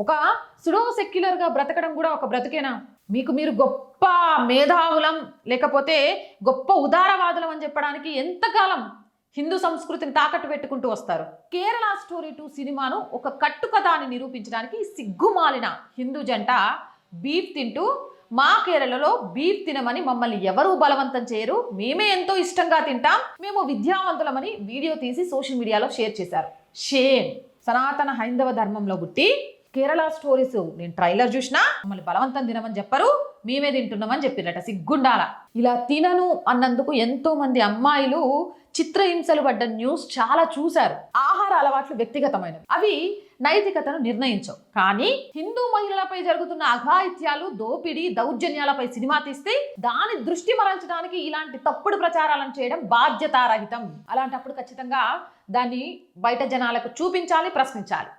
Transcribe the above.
ఒక సుడో సెక్యులర్గా బ్రతకడం కూడా ఒక బ్రతికేనా? మీరు గొప్ప మేధావులం లేకపోతే గొప్ప ఉదారవాదులం అని చెప్పడానికి ఎంతకాలం హిందూ సంస్కృతిని తాకట్టు పెట్టుకుంటూ వస్తారు? కేరళ స్టోరీ 2 సినిమాను ఒక కట్టుకథ అని నిరూపించడానికి సిగ్గుమాలిన హిందూ జంట బీఫ్ తింటూ మా కేరళలో బీఫ్ తినమని మమ్మల్ని ఎవరూ బలవంతం చేయరు, మేమే ఎంతో ఇష్టంగా తింటాం, మేము విద్యావంతులమని వీడియో తీసి సోషల్ మీడియాలో షేర్ చేశారు. షేమ్. సనాతన హైందవ ధర్మంలో పుట్టి కేరళ స్టోరీస్ నేను ట్రైలర్ చూసినా మమ్మల్ని బలవంతం తినమని చెప్పరు, మేమే తింటున్నామని చెప్పిరట. సిగ్గుండాల. ఇలా తినను అన్నందుకు ఎంతో మంది అమ్మాయిలు చిత్రహింసలు పడ్డ న్యూస్ చాలా చూశారు. ఆహార అలవాట్లు వ్యక్తిగతమైనవి, అవి నైతికతను నిర్ణయించవు. కానీ హిందూ మహిళలపై జరుగుతున్న అఘాయిత్యాలు, దోపిడీ, దౌర్జన్యాలపై సినిమా తీస్తే దాని దృష్టి మరల్చడానికి ఇలాంటి తప్పుడు ప్రచారాలను చేయడం బాధ్యతారహితం. అలాంటప్పుడు ఖచ్చితంగా దాన్ని బయట జనాలకు చూపించాలి, ప్రశ్నించాలి.